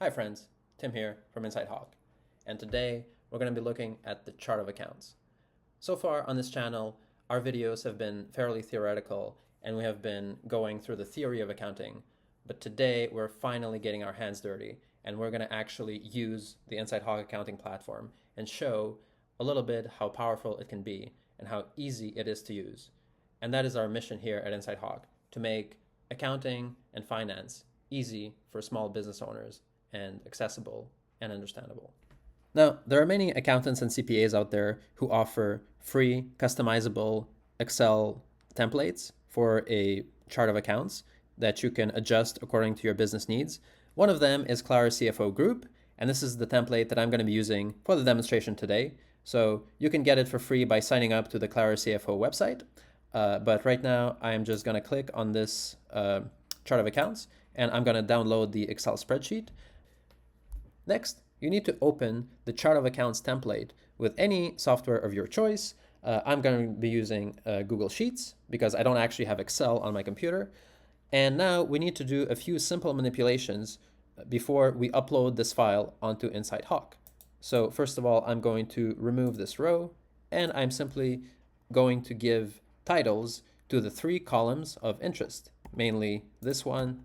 Hi friends, Tim here from Inside Hawk, and today we're going to be looking at the chart of accounts. So far on this channel, our videos have been fairly theoretical and we have been going through the theory of accounting, but today we're finally getting our hands dirty and we're going to actually use the Inside Hawk accounting platform and show a little bit how powerful it can be and how easy it is to use. And that is our mission here at Inside Hawk, to make accounting and finance easy for small business owners and accessible and understandable. Now, there are many accountants and CPAs out there who offer free, customizable Excel templates for a chart of accounts that you can adjust according to your business needs. One of them is Clara CFO Group, and this is the template that I'm going to be using for the demonstration today. So you can get it for free by signing up to the Clara CFO website. But right now, I'm just going to click on this chart of accounts, and I'm going to download the Excel spreadsheet. Next, you need to open the chart of accounts template with any software of your choice. I'm going to be using Google Sheets because I don't actually have Excel on my computer. And now we need to do a few simple manipulations before we upload this file onto Inside Hawk. So first of all, I'm going to remove this row, and I'm simply going to give titles to the 3 columns of interest, mainly this one,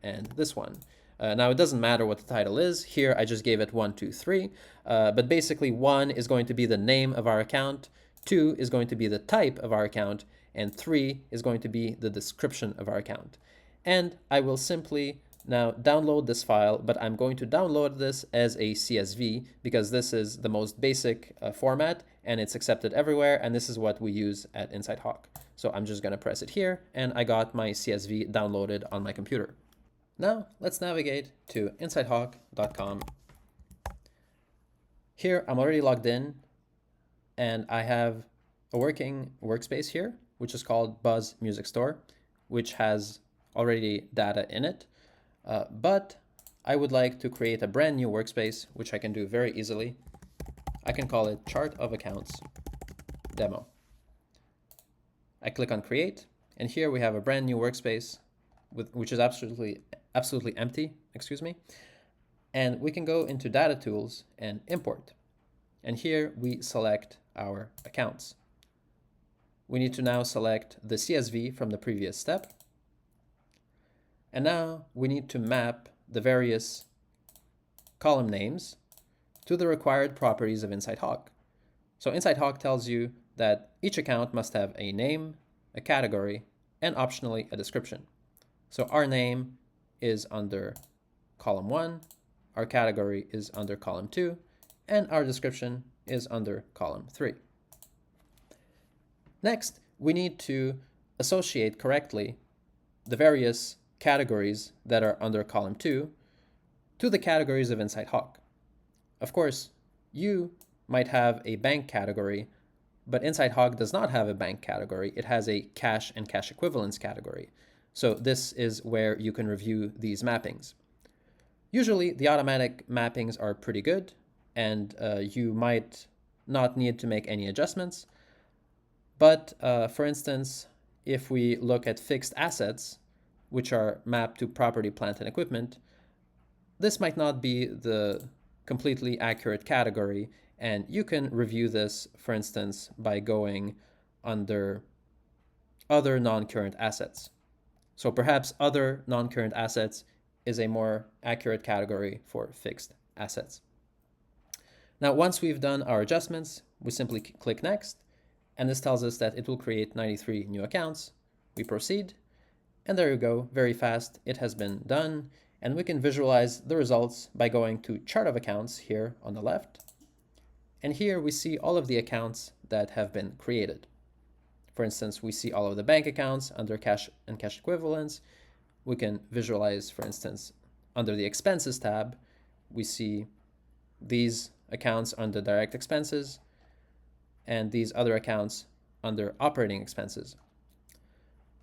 and this one. Now, it doesn't matter what the title is. Here, I just gave it 1, 2, 3. But basically, 1 is going to be the name of our account, 2 is going to be the type of our account, and 3 is going to be the description of our account. And I will simply now download this file, but I'm going to download this as a CSV because this is the most basic format and it's accepted everywhere, and this is what we use at Inside Hawk. So I'm just going to press it here, and I got my CSV downloaded on my computer. Now, let's navigate to insidehawk.com. Here, I'm already logged in, and I have a working workspace here, which is called Buzz Music Store, which has already data in it. But I would like to create a brand new workspace, which I can do very easily. I can call it Chart of Accounts Demo. I click on Create, and here we have a brand new workspace which is absolutely empty, and we can go into Data Tools and Import. And here we select our accounts. We need to now select the CSV from the previous step. And now we need to map the various column names to the required properties of Inside Hawk. So Inside Hawk tells you that each account must have a name, a category, and optionally a description. So our name is under column 1, our category is under column 2, and our description is under column 3. Next, we need to associate correctly the various categories that are under column 2 to the categories of Inside Hawk. Of course, you might have a bank category, but Inside Hawk does not have a bank category. It has a cash and cash equivalents category. So this is where you can review these mappings. Usually the automatic mappings are pretty good, and you might not need to make any adjustments. But for instance, if we look at fixed assets, which are mapped to property, plant, and equipment, this might not be the completely accurate category, and you can review this, for instance, by going under other non-current assets. So perhaps other non-current assets is a more accurate category for fixed assets. Now, once we've done our adjustments, we simply click Next, and this tells us that it will create 93 new accounts. We proceed, and there you go, very fast, it has been done, and we can visualize the results by going to Chart of Accounts here on the left. And here we see all of the accounts that have been created. For instance, we see all of the bank accounts under cash and cash equivalents. We can visualize, for instance, under the expenses tab, we see these accounts under direct expenses and these other accounts under operating expenses.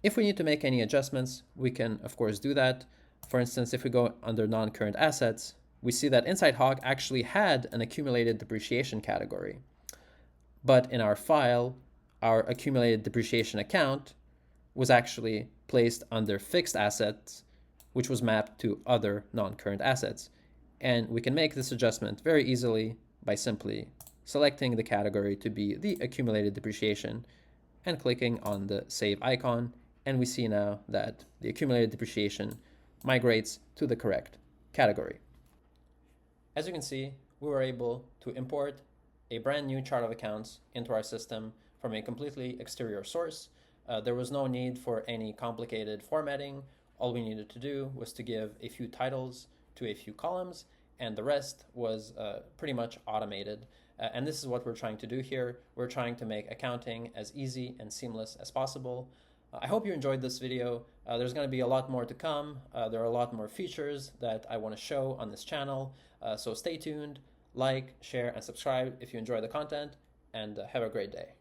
If we need to make any adjustments, we can, of course, do that. For instance, if we go under non-current assets, we see that Inside Hawk actually had an accumulated depreciation category. But in our file, our accumulated depreciation account was actually placed under fixed assets, which was mapped to other non-current assets. And we can make this adjustment very easily by simply selecting the category to be the accumulated depreciation and clicking on the save icon. And we see now that the accumulated depreciation migrates to the correct category. As you can see, we were able to import a brand new chart of accounts into our system from a completely exterior source. There was no need for any complicated formatting. All we needed to do was to give a few titles to a few columns, and the rest was pretty much automated. And this is what we're trying to do here. We're trying to make accounting as easy and seamless as possible. I hope you enjoyed this video. There's going to be a lot more to come. There are a lot more features that I want to show on this channel. So stay tuned, like, share, and subscribe if you enjoy the content, and have a great day.